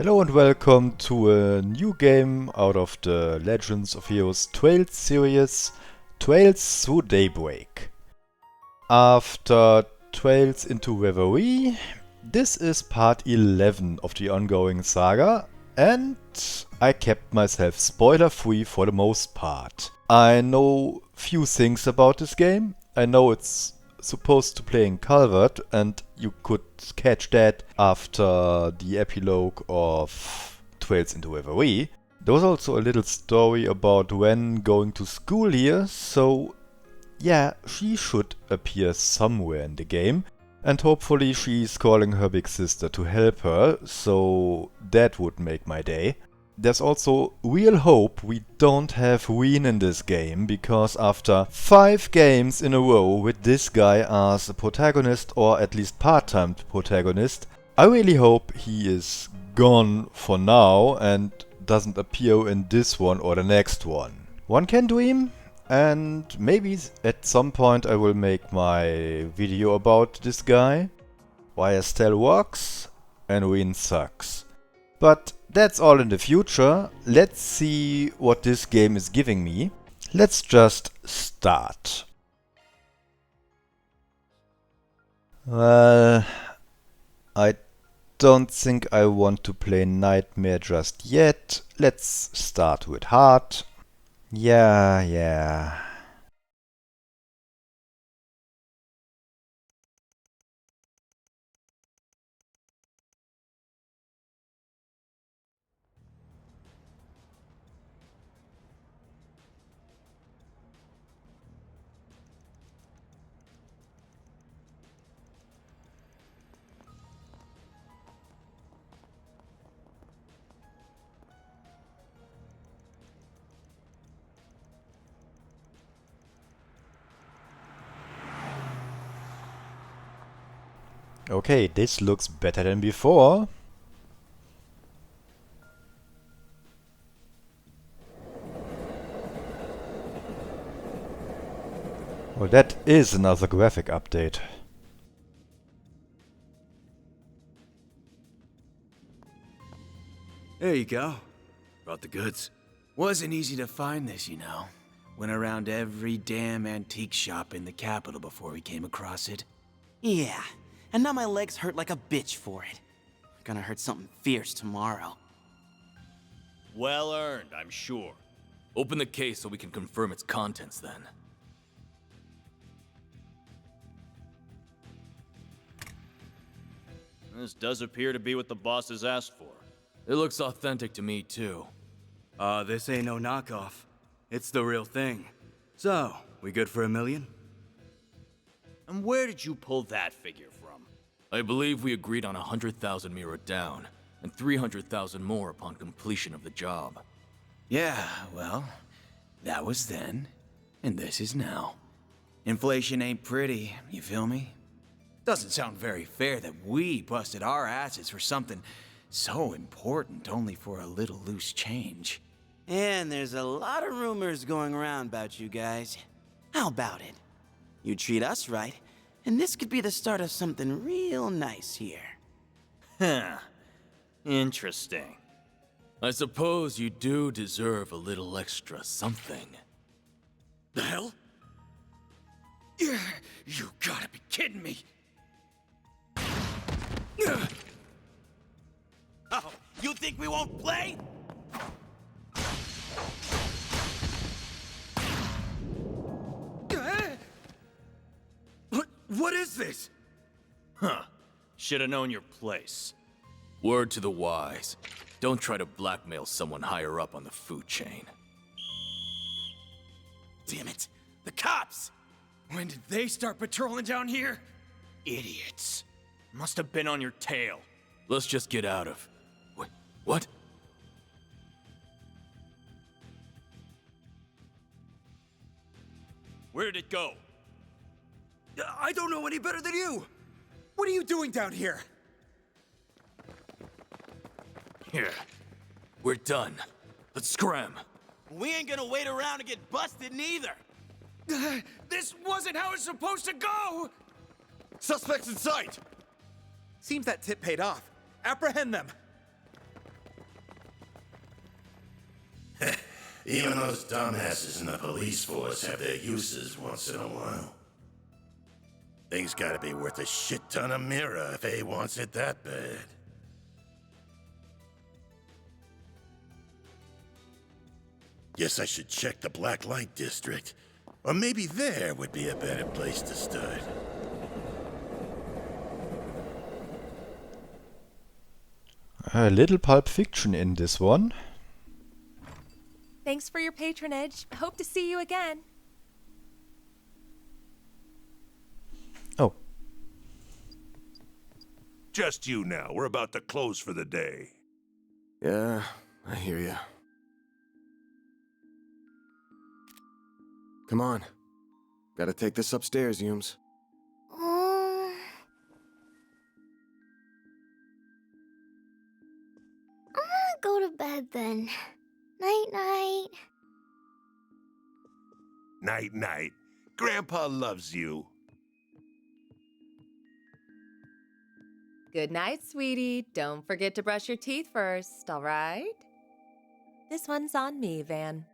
Hello and welcome to a new game out of the Legends of Heroes Trails series, Trails through Daybreak. After Trails into Reverie, this is part 11 of the ongoing saga, and I kept myself spoiler free for the most part. I know few things about this game. I know it's supposed to play in Calvert, and you could catch that after the epilogue of Trails into Reverie. There was also a little story about Ren going to school here, so yeah, she should appear somewhere in the game. And hopefully she's calling her big sister to help her, so that would make my day. There's also real hope we don't have Ween in this game, because after 5 games in a row with this guy as a protagonist, or at least part-time protagonist, I really hope he is gone for now and doesn't appear in this one or the next one. One can dream, and maybe at some point I will make my video about this guy, why Estelle works and Ween sucks. But that's all in the future. Let's see what this game is giving me. Let's just start. Well, I don't think I want to play Nightmare just yet. Let's start with Hard. Yeah. Okay, this looks better than before. Well, that is another graphic update. There you go. Brought the goods. Wasn't easy to find this, you know. Went around every damn antique shop in the capital before we came across it. Yeah, and now my legs hurt like a bitch for it. Gonna hurt something fierce tomorrow. Well earned, I'm sure. Open the case so we can confirm its contents then. This does appear to be what the boss has asked for. It looks authentic to me too. This ain't no knockoff. It's the real thing. So, we good for $1 million? And where did you pull that figure from? I believe we agreed on 100,000 Mira down, and 300,000 more upon completion of the job. Yeah, well, that was then, and this is now. Inflation ain't pretty, you feel me? Doesn't sound very fair that we busted our asses for something so important only for a little loose change. And there's a lot of rumors going around about you guys. How about it? You treat us right, and this could be the start of something real nice here. Huh. Interesting. I suppose you do deserve a little extra something. The hell? Yeah, you gotta be kidding me! Oh, you think we won't play? What is this? Huh. Should've known your place. Word to the wise. Don't try to blackmail someone higher up on the food chain. Damn it! The cops! When did they start patrolling down here? Idiots. Must have been on your tail. Let's just get out of... Wait, what? Where did it go? I don't know any better than you! What are you doing down here? Here. We're done. Let's scram. We ain't gonna wait around to get busted neither. This wasn't how it's supposed to go! Suspects in sight! Seems that tip paid off. Apprehend them. Even those dumbasses in the police force have their uses once in a while. Thing's gotta be worth a shit ton of mirror if A wants it that bad. Guess I should check the Black Light District. Or maybe there would be a better place to start. A little Pulp Fiction in this one. Thanks for your patronage. Hope to see you again. Oh, Just you now. We're about to close for the day. Yeah, I hear ya. Come on. Gotta take this upstairs, Yums. I'm gonna go to bed then. Night-night. Night-night. Grandpa loves you. Good night, sweetie. Don't forget to brush your teeth first, all right? This one's on me, Van.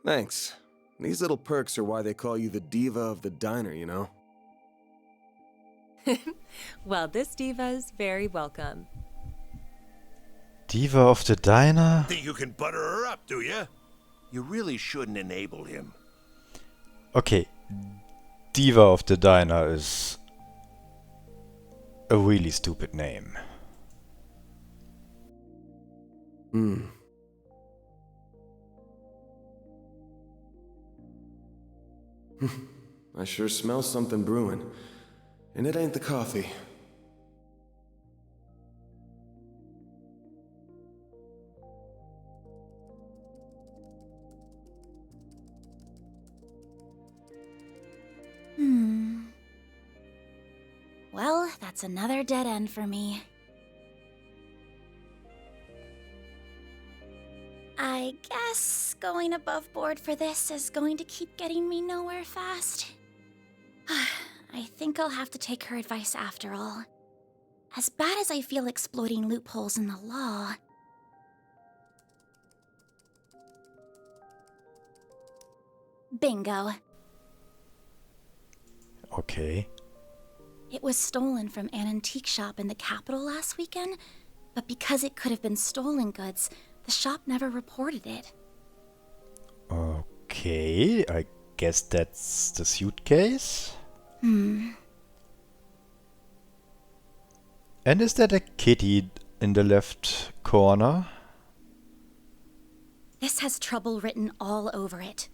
Thanks. These little perks are why they call you the diva of the diner, you know? Well, this diva's very welcome. Diva of the Diner? Think you can butter her up, do ya? You really shouldn't enable him. Okay, Diva of the Diner is a really stupid name. I sure smell something brewing. And it ain't the coffee. Well, that's another dead end for me. I guess going above board for this is going to keep getting me nowhere fast. I think I'll have to take her advice after all. As bad as I feel exploiting loopholes in the law... Bingo. Okay. It was stolen from an antique shop in the capital last weekend, but because it could have been stolen goods, the shop never reported it. Okay, I guess that's the suitcase. And is that a kitty in the left corner? This has trouble written all over it.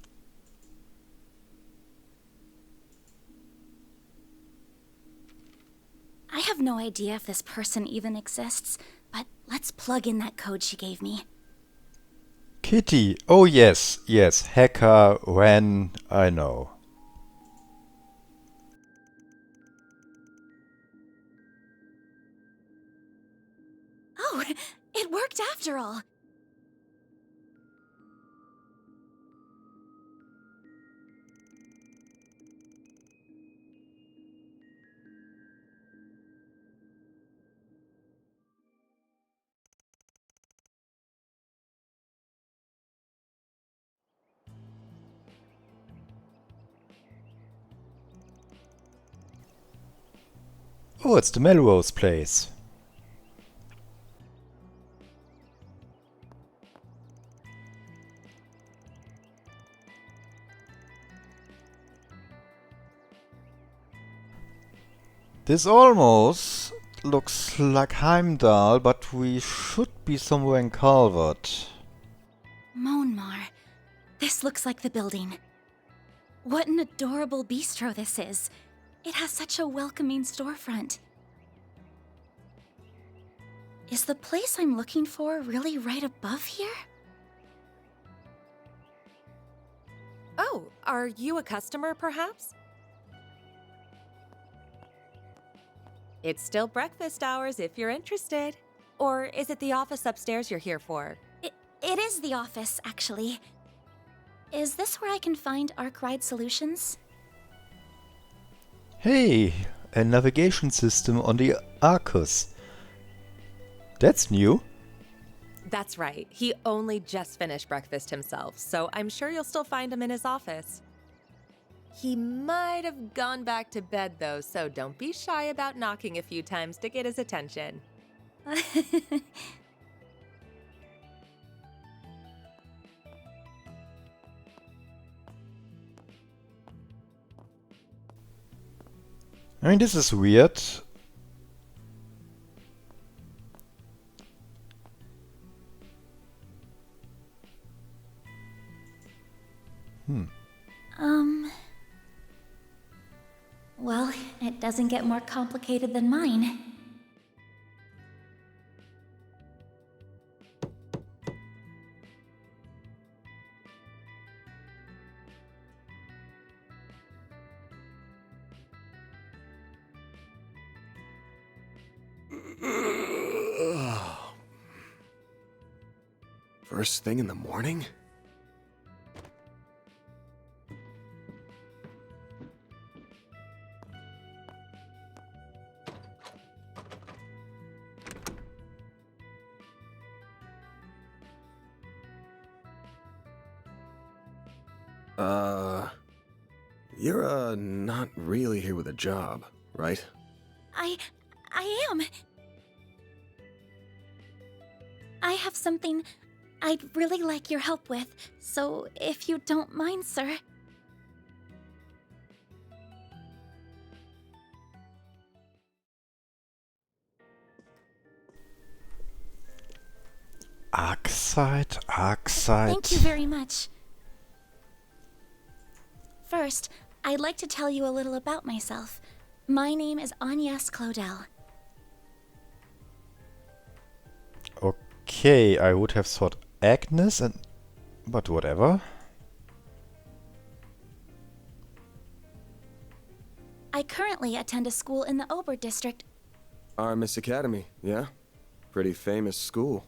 I have no idea if this person even exists, but let's plug in that code she gave me. Kitty. Oh yes, yes. Hacker, when, I know. Oh, it worked after all. Oh, it's the Melrose place. This almost looks like Heimdall, but we should be somewhere in Calvert. Monmar. This looks like the building. What an adorable bistro this is. It has such a welcoming storefront. Is the place I'm looking for really right above here? Oh, are you a customer, perhaps? It's still breakfast hours if you're interested. Or is it the office upstairs you're here for? It is the office, actually. Is this where I can find Arkwright Solutions? Hey, a navigation system on the Arcus. That's new. That's right. He only just finished breakfast himself, so I'm sure you'll still find him in his office. He might have gone back to bed, though, so don't be shy about knocking a few times to get his attention. I mean, this is weird. Well, it doesn't get more complicated than mine. First thing in the morning? You're, not really here with a job, right? I am. I have something I'd really like your help with, so if you don't mind, sir. Arcside. Thank you very much. First, I'd like to tell you a little about myself. My name is Agnes Claudel. Okay, I would have thought Agnes, but whatever. I currently attend a school in the Ober district. Armis Academy, yeah? Pretty famous school.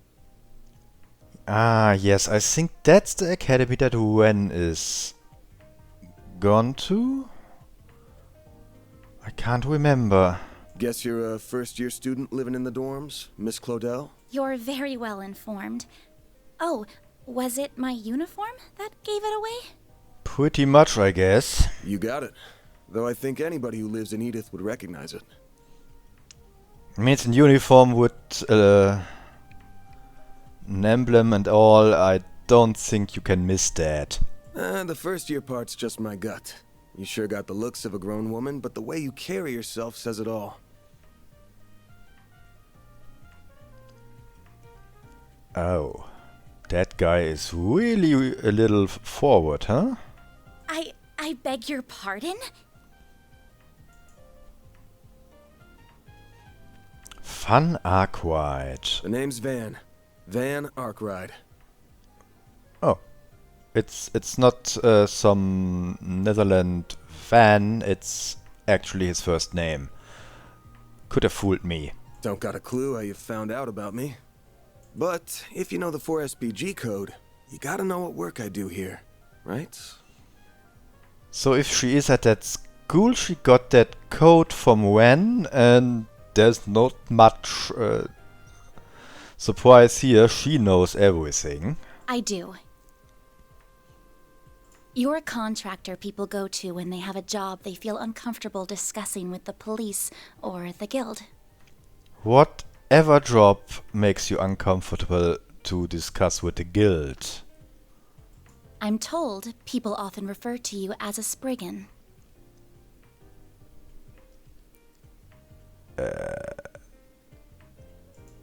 Ah, yes, I think that's the academy that Wen is gone to? I can't remember. Guess you're a first-year student living in the dorms, Miss Claudel? You're very well informed. Oh, was it my uniform that gave it away? Pretty much, I guess. You got it. Though I think anybody who lives in Edith would recognize it. I mean, it's in uniform with an emblem and all. I don't think you can miss that. The first-year part's just my gut. You sure got the looks of a grown woman, but the way you carry yourself says it all. Oh, that guy is really a little forward, huh? I beg your pardon? Van Arkwright. The name's Van. Van Arkwright. Oh, it's not some Netherland Van. It's actually his first name. Could have fooled me. Don't got a clue how you found out about me. But if you know the 4SPG code, you gotta know what work I do here, right? So if she is at that school, she got that code from when, and there's not much surprise here. She knows everything. I do. You're a contractor people go to when they have a job they feel uncomfortable discussing with the police or the guild. Whatever job makes you uncomfortable to discuss with the guild? I'm told people often refer to you as a Spriggan.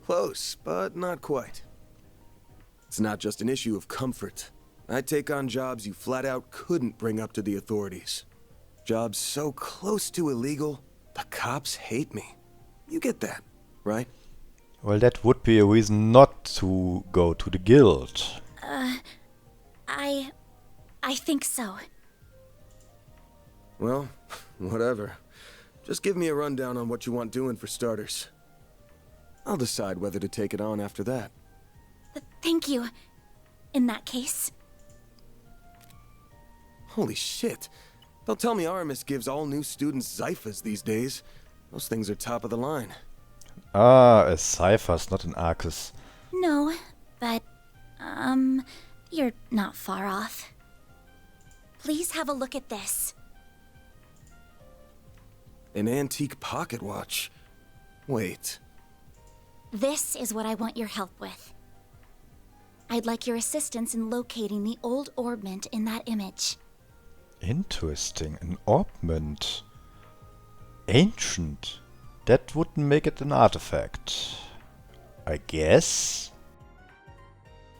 Close, but not quite. It's not just an issue of comfort. I take on jobs you flat out couldn't bring up to the authorities. Jobs so close to illegal, the cops hate me. You get that, right? Well, that would be a reason not to go to the guild. I think so. Well, whatever. Just give me a rundown on what you want doing for starters. I'll decide whether to take it on after that. Thank you. In that case. Holy shit. Don't tell me Aramis gives all new students Zyphas these days. Those things are top of the line. Ah, a Cyphers, not an Arcus. No, but, you're not far off. Please have a look at this. An antique pocket watch. Wait. This is what I want your help with. I'd like your assistance in locating the old orbment in that image. Interesting. An ornament. Ancient. That wouldn't make it an artifact. I guess?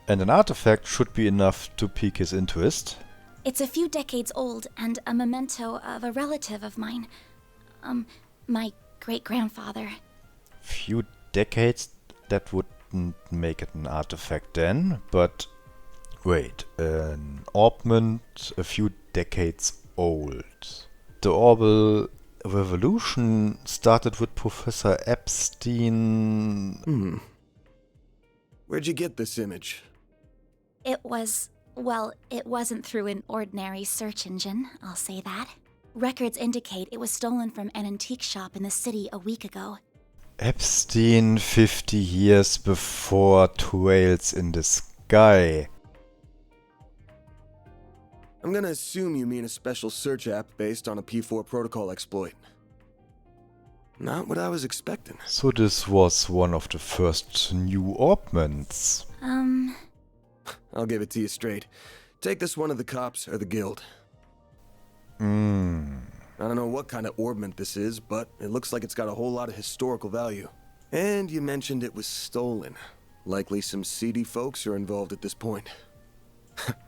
And an artifact should be enough to pique his interest. It's a few decades old and a memento of a relative of mine. My great-grandfather. Few decades? That wouldn't make it an artifact then, but... Wait, an ornament a few decades old. The Orbital Revolution started with Professor Epstein... Where'd you get this image? It wasn't through an ordinary search engine, I'll say that. Records indicate it was stolen from an antique shop in the city a week ago. Epstein 50 years before Trails in the Sky. I'm gonna assume you mean a special search app based on a P4 protocol exploit. Not what I was expecting. So this was one of the first new ornaments. I'll give it to you straight. Take this one to the cops or the guild. I don't know what kind of ornament this is, but it looks like it's got a whole lot of historical value. And you mentioned it was stolen. Likely some seedy folks are involved at this point.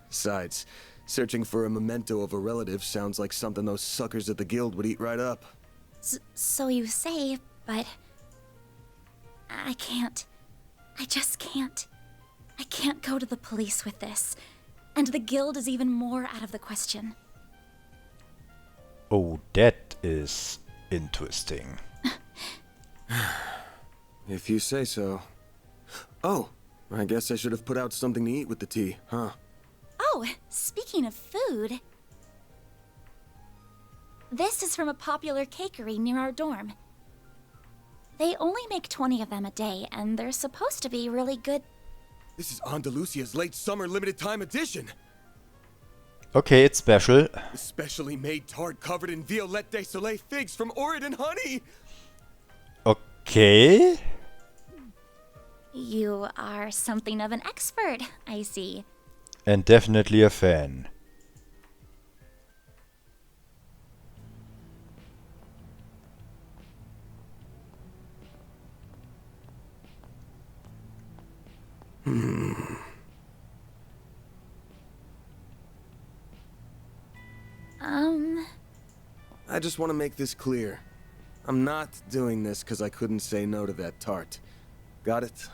Besides, searching for a memento of a relative sounds like something those suckers at the guild would eat right up. So you say, but... I can't. I just can't. I can't go to the police with this. And the guild is even more out of the question. Oh, that is interesting. If you say so. Oh, I guess I should have put out something to eat with the tea, huh? Oh, speaking of food... This is from a popular cakery near our dorm. They only make 20 of them a day, and they're supposed to be really good. This is Andalusia's late summer limited time edition. Okay, it's special. The specially made tart covered in Violette de Soleil figs from Oregon honey. Okay. You are something of an expert, I see. And definitely a fan. I just want to make this clear. I'm not doing this because I couldn't say no to that tart. Got it?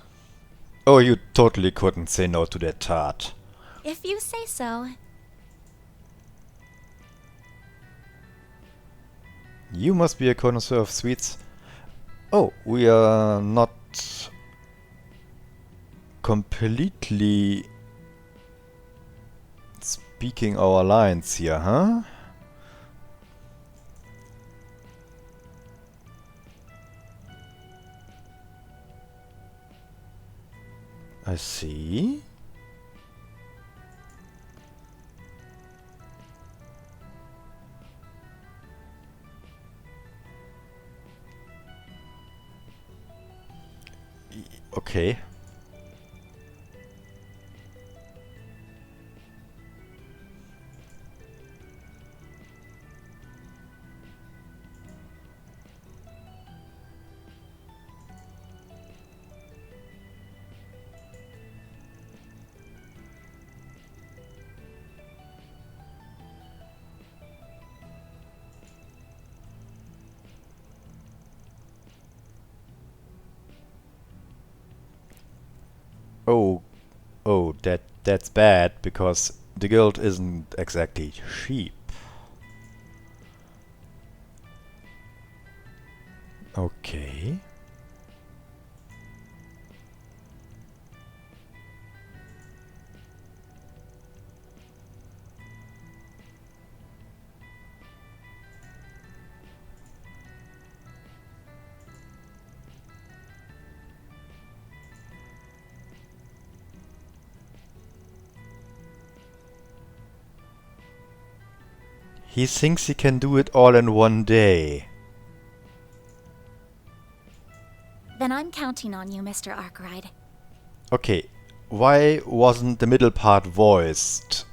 Oh, you totally couldn't say no to that tart. If you say so. You must be a connoisseur of sweets. Oh, we are not completely speaking our lines here, huh? I see. Okay. Oh, that's bad, because the guild isn't exactly cheap. Okay. He thinks he can do it all in one day. Then I'm counting on you, Mr. Arkwright. Okay, why wasn't the middle part voiced?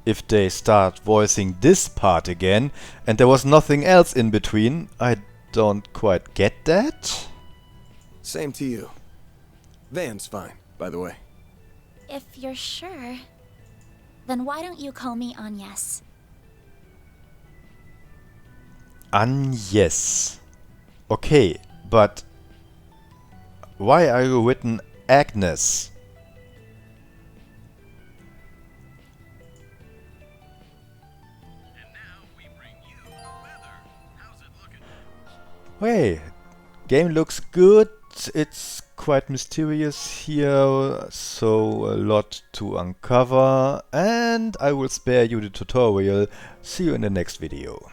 If they start voicing this part again and there was nothing else in between, I don't quite get that. Same to you. Van's fine, by the way. If you're sure, then why don't you call me Agnes? Agnes. Okay, but why are you written Agnes? Hey, game looks good. It's quite mysterious here, so a lot to uncover, and I will spare you the tutorial. See you in the next video.